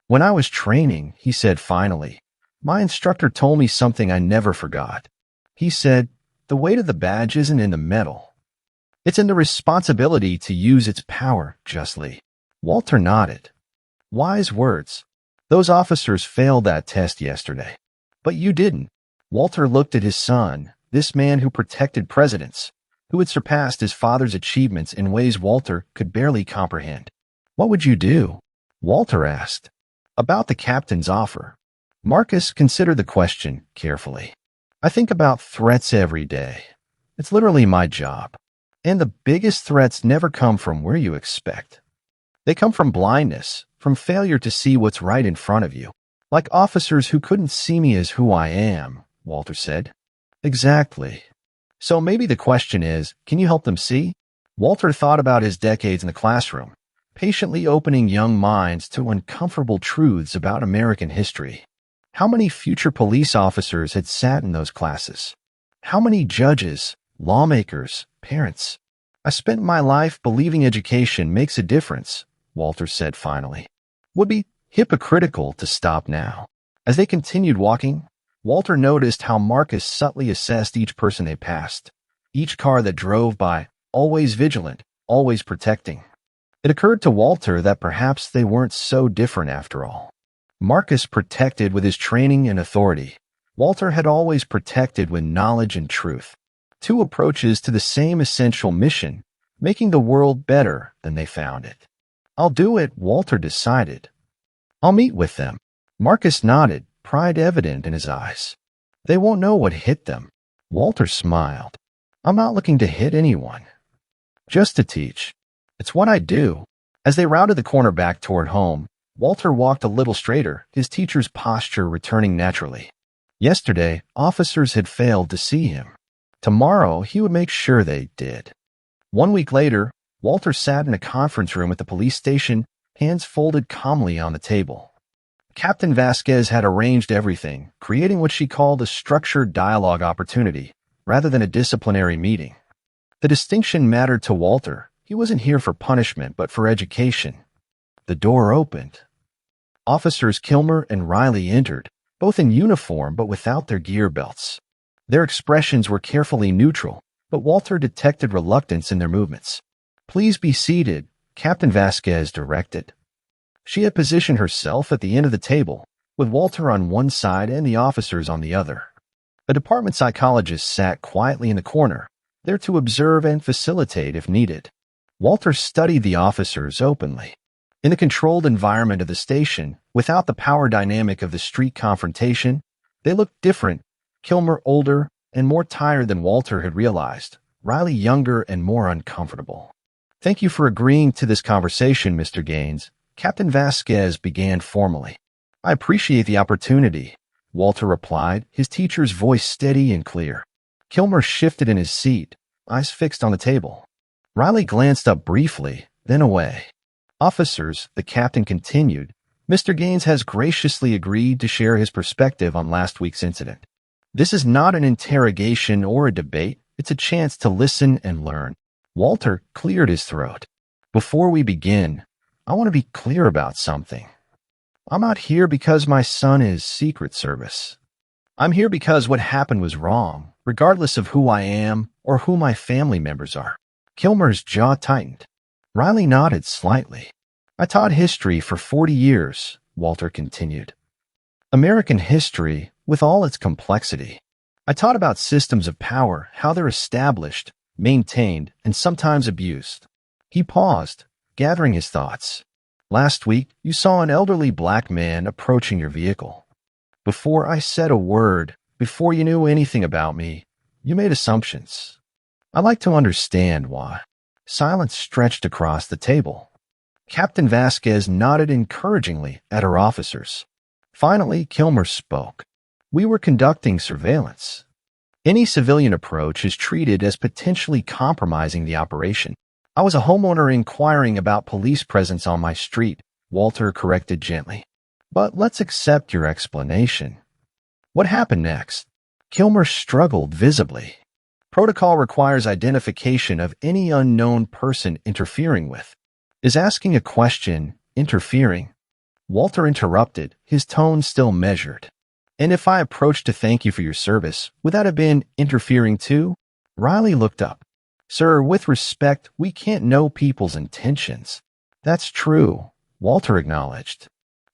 "When I was training," he said finally, "my instructor told me something I never forgot. He said, the weight of the badge isn't in the metal. It's in the responsibility to use its power justly." Walter nodded. "Wise words. Those officers failed that test yesterday. But you didn't." Walter looked at his son, this man who protected presidents, who had surpassed his father's achievements in ways Walter could barely comprehend. "What would you do?" Walter asked. "About the captain's offer." Marcus considered the question carefully. "I think about threats every day. It's literally my job. And the biggest threats never come from where you expect. They come from blindness, from failure to see what's right in front of you. Like officers who couldn't see me as who I am," Walter said. "Exactly. So maybe the question is, can you help them see?" Walter thought about his decades in the classroom, patiently opening young minds to uncomfortable truths about American history. How many future police officers had sat in those classes? How many judges, lawmakers, parents? "I spent my life believing education makes a difference," Walter said finally. "Would be hypocritical to stop now." As they continued walking, Walter noticed how Marcus subtly assessed each person they passed, each car that drove by, always vigilant, always protecting. It occurred to Walter that perhaps they weren't so different after all. Marcus protected with his training and authority. Walter had always protected with knowledge and truth. Two approaches to the same essential mission, making the world better than they found it. "I'll do it," Walter decided. "I'll meet with them." Marcus nodded, pride evident in his eyes. "They won't know what hit them." Walter smiled. "I'm not looking to hit anyone. Just to teach. It's what I do." As they rounded the corner back toward home, Walter walked a little straighter, his teacher's posture returning naturally. Yesterday, officers had failed to see him. Tomorrow, he would make sure they did. 1 week later, Walter sat in a conference room at the police station, hands folded calmly on the table. Captain Vasquez had arranged everything, creating what she called a structured dialogue opportunity, rather than a disciplinary meeting. The distinction mattered to Walter. He wasn't here for punishment, but for education. The door opened. Officers Kilmer and Riley entered, both in uniform but without their gear belts. Their expressions were carefully neutral, but Walter detected reluctance in their movements. "Please be seated," Captain Vasquez directed. She had positioned herself at the end of the table, with Walter on one side and the officers on the other. A department psychologist sat quietly in the corner, there to observe and facilitate if needed. Walter studied the officers openly. In the controlled environment of the station, without the power dynamic of the street confrontation, they looked different. Kilmer older and more tired than Walter had realized, Riley younger and more uncomfortable. "Thank you for agreeing to this conversation, Mr. Gaines," Captain Vasquez began formally. "I appreciate the opportunity," Walter replied, his teacher's voice steady and clear. Kilmer shifted in his seat, eyes fixed on the table. Riley glanced up briefly, then away. "Officers," the captain continued, "Mr. Gaines has graciously agreed to share his perspective on last week's incident. This is not an interrogation or a debate. It's a chance to listen and learn. Walter cleared his throat. Before we begin, I want to be clear about something. I'm not here because my son is Secret Service. I'm here because what happened was wrong, regardless of who I am or who my family members are. Kilmer's jaw tightened. Riley nodded slightly. I taught history for 40 years, Walter continued. American history, with all its complexity. I taught about systems of power, how they're established, maintained, and sometimes abused. He paused, gathering his thoughts. Last week, you saw an elderly black man approaching your vehicle. Before I said a word, before you knew anything about me, you made assumptions. I'd like to understand why. Silence stretched across the table. Captain Vasquez nodded encouragingly at her officers. Finally, Kilmer spoke. We were conducting surveillance. Any civilian approach is treated as potentially compromising the operation. I was a homeowner inquiring about police presence on my street, Walter corrected gently. But let's accept your explanation. What happened next? Kilmer struggled visibly. Protocol requires identification of any unknown person interfering with. Is asking a question interfering? Walter interrupted, his tone still measured. And if I approached to thank you for your service, would that have been interfering too? Riley looked up. Sir, with respect, we can't know people's intentions. That's true, Walter acknowledged.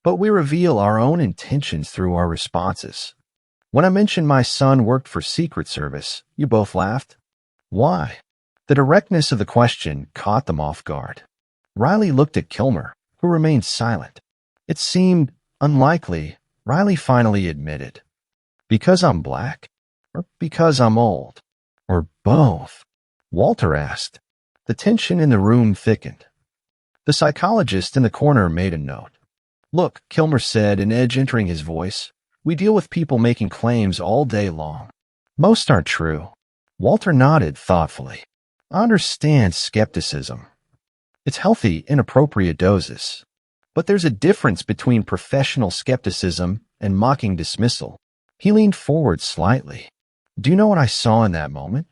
But we reveal our own intentions through our responses. When I mentioned my son worked for Secret Service, you both laughed. Why? The directness of the question caught them off guard. Riley looked at Kilmer, who remained silent. It seemed unlikely, Riley finally admitted. Because I'm black? Or because I'm old? Or both? Walter asked. The tension in the room thickened. The psychologist in the corner made a note. Look, Kilmer said, an edge entering his voice. We deal with people making claims all day long. Most aren't true. Walter nodded thoughtfully. I understand skepticism. It's healthy in appropriate doses. But there's a difference between professional skepticism and mocking dismissal. He leaned forward slightly. Do you know what I saw in that moment?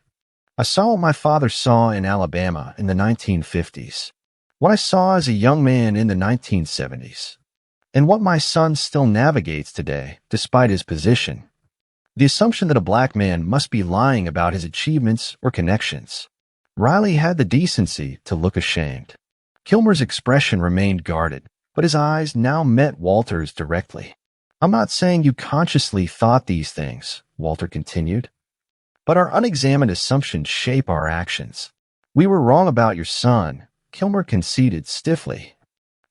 I saw what my father saw in Alabama in the 1950s. What I saw as a young man in the 1970s. And what my son still navigates today, despite his position. The assumption that a black man must be lying about his achievements or connections. Riley had the decency to look ashamed. Kilmer's expression remained guarded, but his eyes now met Walter's directly. I'm not saying you consciously thought these things, Walter continued. But our unexamined assumptions shape our actions. We were wrong about your son, Kilmer conceded stiffly.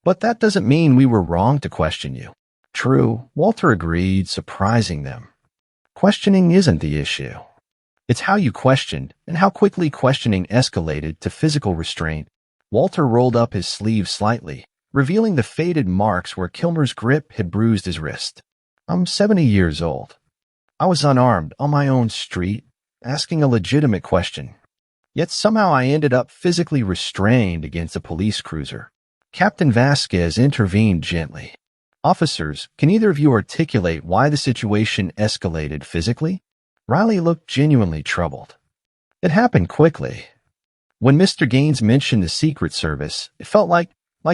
But that doesn't mean we were wrong to question you. True, Walter agreed, surprising them. Questioning isn't the issue. It's how you questioned and how quickly questioning escalated to physical restraint. Walter rolled up his sleeve slightly, revealing the faded marks where Kilmer's grip had bruised his wrist. I'm 70 years old. I was unarmed on my own street, asking a legitimate question. Yet somehow I ended up physically restrained against a police cruiser. Captain Vasquez intervened gently. Officers, can either of you articulate why the situation escalated physically? Riley looked genuinely troubled. It happened quickly. When Mr. Gaines mentioned the Secret Service, it felt like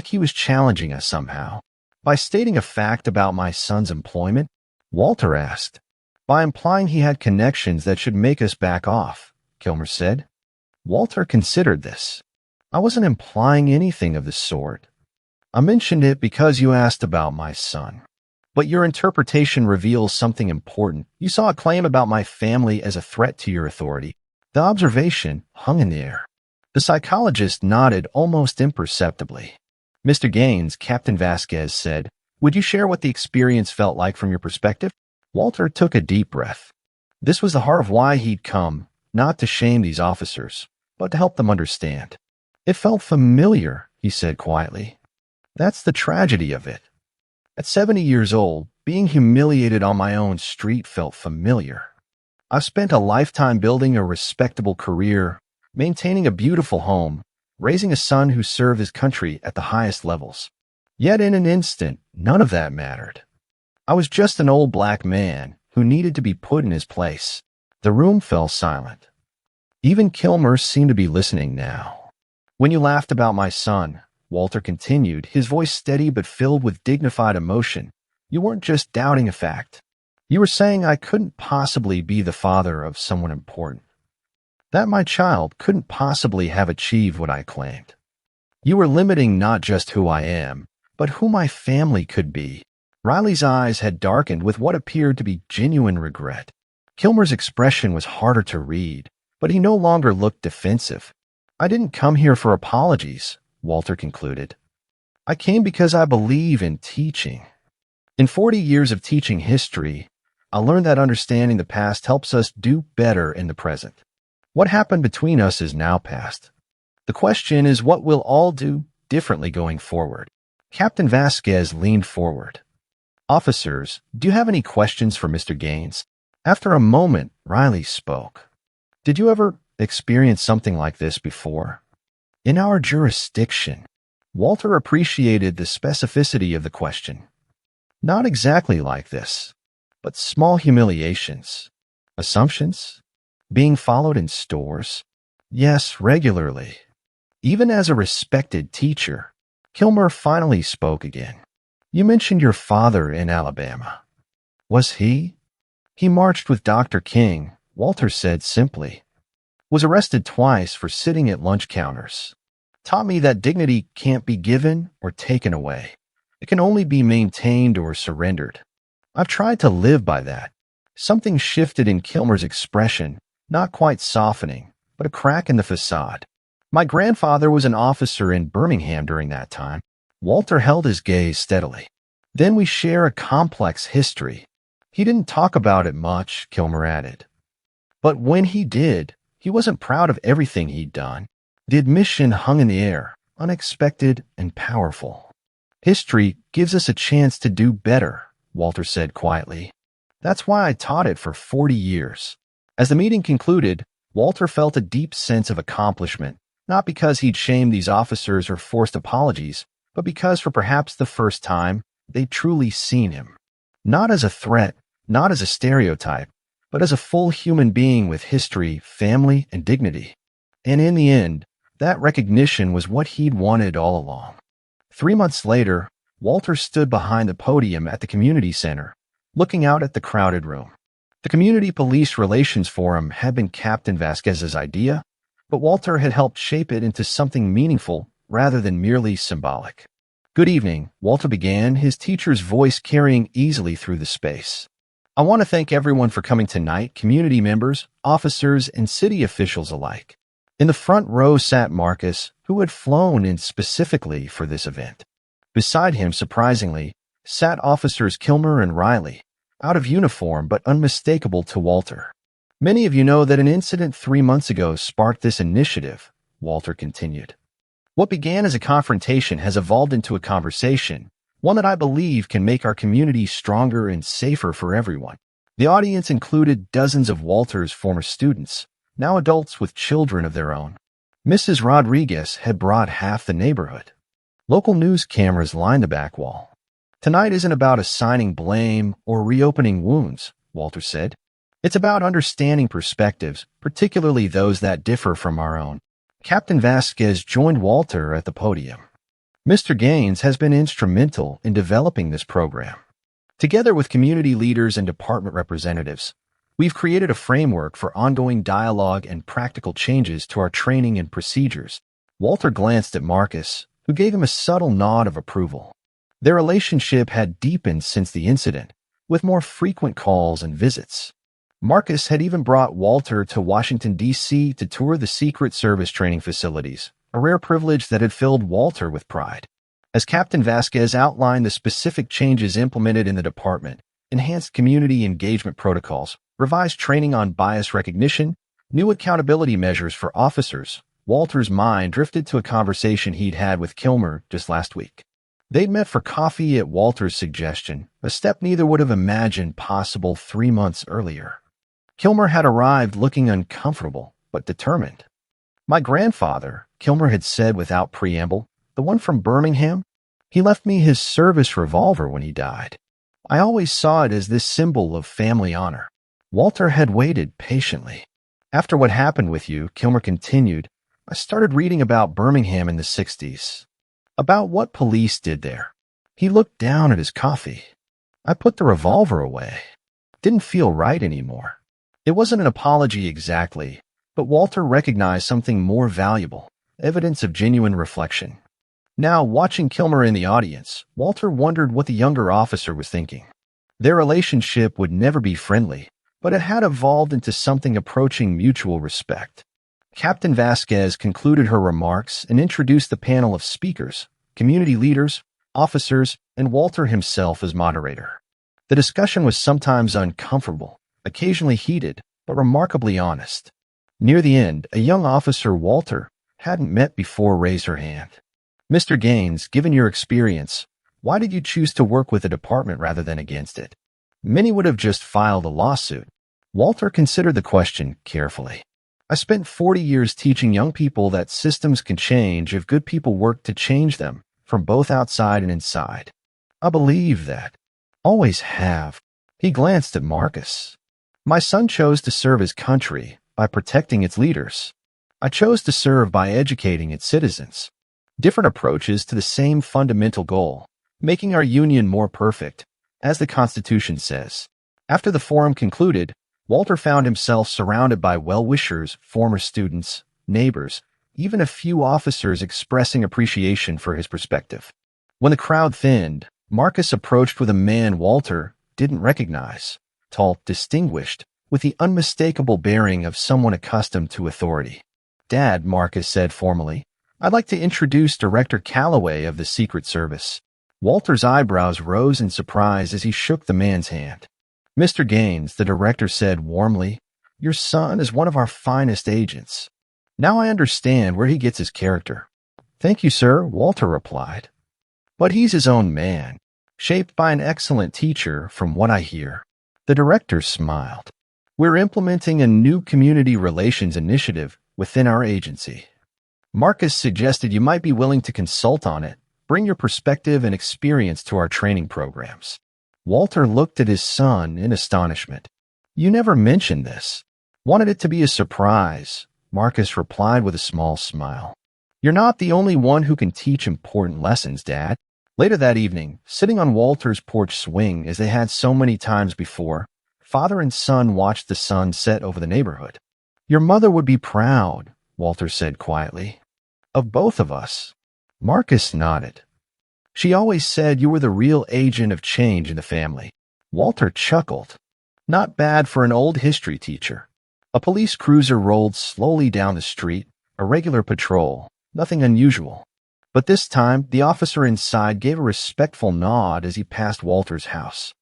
he was challenging us somehow. By stating a fact about my son's employment, Walter asked. By implying he had connections that should make us back off, Kilmer said. Walter considered this. I wasn't implying anything of the sort. I mentioned it because you asked about my son. But your interpretation reveals something important. You saw a claim about my family as a threat to your authority. The observation hung in the air. The psychologist nodded almost imperceptibly. Mr. Gaines, Captain Vasquez said, would you share what the experience felt like from your perspective? Walter took a deep breath. This was the heart of why he'd come, not to shame these officers, but to help them understand. It felt familiar, he said quietly. That's the tragedy of it. At 70 years old, being humiliated on my own street felt familiar. I've spent a lifetime building a respectable career, maintaining a beautiful home, raising a son who served his country at the highest levels. Yet in an instant, none of that mattered. I was just an old black man who needed to be put in his place. The room fell silent. Even Kilmer seemed to be listening now. When you laughed about my son, Walter continued, his voice steady but filled with dignified emotion, you weren't just doubting a fact. You were saying I couldn't possibly be the father of someone important. That my child couldn't possibly have achieved what I claimed. You were limiting not just who I am, but who my family could be. Riley's eyes had darkened with what appeared to be genuine regret. Kilmer's expression was harder to read, but he no longer looked defensive. I didn't come here for apologies, Walter concluded. I came because I believe in teaching. In 40 years of teaching history, I learned that understanding the past helps us do better in the present. What happened between us is now past. The question is what we'll all do differently going forward. Captain Vasquez leaned forward. Officers, do you have any questions for Mr. Gaines? After a moment, Riley spoke. Did you ever experience something like this before? In our jurisdiction, Walter appreciated the specificity of the question. Not exactly like this, but small humiliations, assumptions, being followed in stores. Yes, regularly. Even as a respected teacher, Kilmer finally spoke again. You mentioned your father in Alabama. Was he? He marched with Dr. King, Walter said simply. Was arrested twice for sitting at lunch counters. Taught me that dignity can't be given or taken away. It can only be maintained or surrendered. I've tried to live by that. Something shifted in Kilmer's expression, not quite softening, but a crack in the facade. My grandfather was an officer in Birmingham during that time. Walter held his gaze steadily. Then we share a complex history. He didn't talk about it much, Kilmer added. But when he did, he wasn't proud of everything he'd done. The admission hung in the air, unexpected and powerful. History gives us a chance to do better, Walter said quietly. That's why I taught it for 40 years. As the meeting concluded, Walter felt a deep sense of accomplishment, not because he'd shamed these officers or forced apologies, but because for perhaps the first time, they'd truly seen him. Not as a threat, not as a stereotype, but as a full human being with history, family, and dignity. And in the end, that recognition was what he'd wanted all along. 3 months later, Walter stood behind the podium at the community center, looking out at the crowded room. The Community Police Relations Forum had been Captain Vasquez's idea, but Walter had helped shape it into something meaningful rather than merely symbolic. Good evening, Walter began, his teacher's voice carrying easily through the space. I want to thank everyone for coming tonight, community members, officers, and city officials alike. In the front row sat Marcus, who had flown in specifically for this event. Beside him, surprisingly, sat officers Kilmer and Riley, out of uniform but unmistakable to Walter. Many of you know that an incident 3 months ago sparked this initiative, Walter continued. What began as a confrontation has evolved into a conversation, one that I believe can make our community stronger and safer for everyone. The audience included dozens of Walter's former students, now adults with children of their own. Mrs. Rodriguez had brought half the neighborhood. Local news cameras lined the back wall. Tonight isn't about assigning blame or reopening wounds, Walter said. It's about understanding perspectives, particularly those that differ from our own. Captain Vasquez joined Walter at the podium. Mr. Gaines has been instrumental in developing this program. Together with community leaders and department representatives, we've created a framework for ongoing dialogue and practical changes to our training and procedures. Walter glanced at Marcus, who gave him a subtle nod of approval. Their relationship had deepened since the incident, with more frequent calls and visits. Marcus had even brought Walter to Washington, D.C. to tour the Secret Service training facilities, a rare privilege that had filled Walter with pride. As Captain Vasquez outlined the specific changes implemented in the department, enhanced community engagement protocols, revised training on bias recognition, new accountability measures for officers, Walter's mind drifted to a conversation he'd had with Kilmer just last week. They'd met for coffee at Walter's suggestion, a step neither would have imagined possible 3 months earlier. Kilmer had arrived looking uncomfortable, but determined. My grandfather, Kilmer had said without preamble, the one from Birmingham, he left me his service revolver when he died. I always saw it as this symbol of family honor. Walter had waited patiently. After what happened with you, Kilmer continued, I started reading about Birmingham in the 60s, about what police did there. He looked down at his coffee. I put the revolver away. Didn't feel right anymore. It wasn't an apology exactly, but Walter recognized something more valuable, evidence of genuine reflection. Now, watching Kilmer in the audience, Walter wondered what the younger officer was thinking. Their relationship would never be friendly, but it had evolved into something approaching mutual respect. Captain Vasquez concluded her remarks and introduced the panel of speakers, community leaders, officers, and Walter himself as moderator. The discussion was sometimes uncomfortable, occasionally heated, but remarkably honest. Near the end, a young officer Walter hadn't met before raised her hand. Mr. Gaines, given your experience, why did you choose to work with the department rather than against it? Many would have just filed a lawsuit. Walter considered the question carefully. I spent 40 years teaching young people that systems can change if good people work to change them, from both outside and inside. I believe that. Always have. He glanced at Marcus. My son chose to serve his country by protecting its leaders. I chose to serve by educating its citizens. Different approaches to the same fundamental goal, making our union more perfect, as the Constitution says. After the forum concluded, Walter found himself surrounded by well-wishers, former students, neighbors, even a few officers expressing appreciation for his perspective. When the crowd thinned, Marcus approached with a man Walter didn't recognize, tall, distinguished, with the unmistakable bearing of someone accustomed to authority. Dad, Marcus said formally, I'd like to introduce Director Calloway of the Secret Service. Walter's eyebrows rose in surprise as he shook the man's hand. Mr. Gaines, the director said warmly, your son is one of our finest agents. Now I understand where he gets his character. Thank you, sir, Walter replied. But he's his own man, shaped by an excellent teacher from what I hear. The director smiled. We're implementing a new community relations initiative within our agency. Marcus suggested you might be willing to consult on it, bring your perspective and experience to our training programs. Walter looked at his son in astonishment. You never mentioned this. Wanted it to be a surprise, Marcus replied with a small smile. You're not the only one who can teach important lessons, Dad. Later that evening, sitting on Walter's porch swing as they had so many times before, father and son watched the sun set over the neighborhood. Your mother would be proud, Walter said quietly. Of both of us. Marcus nodded. She always said you were the real agent of change in the family. Walter chuckled. Not bad for an old history teacher. A police cruiser rolled slowly down the street, a regular patrol, nothing unusual. But this time, the officer inside gave a respectful nod as he passed Walter's house.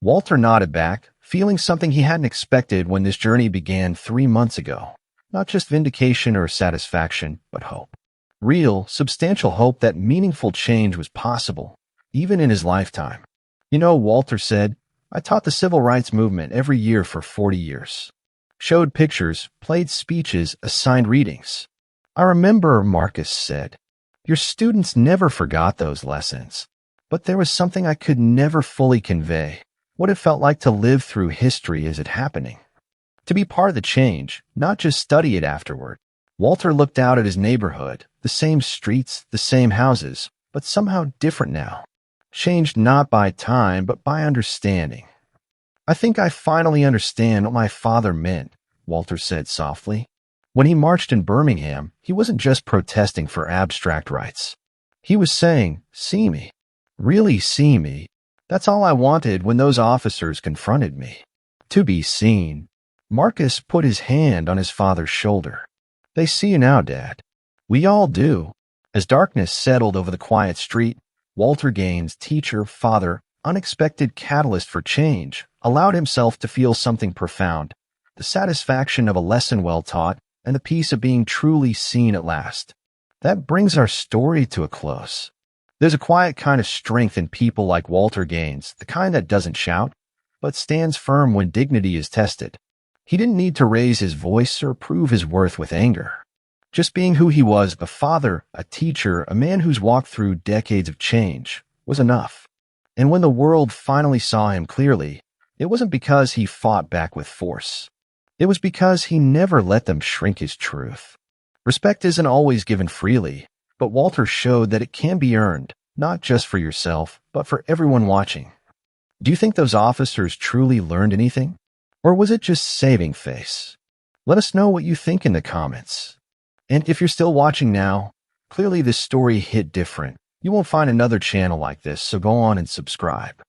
Walter nodded back, feeling something he hadn't expected when this journey began 3 months ago. Not just vindication or satisfaction, but hope. Real, substantial hope that meaningful change was possible, even in his lifetime. You know, Walter said, I taught the civil rights movement every year for 40 years. Showed pictures, played speeches, assigned readings. I remember, Marcus said. Your students never forgot those lessons. But there was something I could never fully convey, what it felt like to live through history as it happening. To be part of the change, not just study it afterward. Walter looked out at his neighborhood, the same streets, the same houses, but somehow different now. Changed not by time, but by understanding. I think I finally understand what my father meant, Walter said softly. When he marched in Birmingham, he wasn't just protesting for abstract rights. He was saying, see me. Really see me. That's all I wanted when those officers confronted me. To be seen. Marcus put his hand on his father's shoulder. They see you now, Dad. We all do. As darkness settled over the quiet street, Walter Gaines, teacher, father, unexpected catalyst for change, allowed himself to feel something profound, the satisfaction of a lesson well taught, and the peace of being truly seen at last. That brings our story to a close. There's a quiet kind of strength in people like Walter Gaines, the kind that doesn't shout, but stands firm when dignity is tested. He didn't need to raise his voice or prove his worth with anger. Just being who he was, a father, a teacher, a man who's walked through decades of change, was enough. And when the world finally saw him clearly, it wasn't because he fought back with force. It was because he never let them shrink his truth. Respect isn't always given freely, but Walter showed that it can be earned, not just for yourself, but for everyone watching. Do you think those officers truly learned anything? Or was it just saving face? Let us know what you think in the comments. And if you're still watching now, clearly this story hit different. You won't find another channel like this, so go on and subscribe.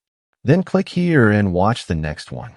Then click here and watch the next one.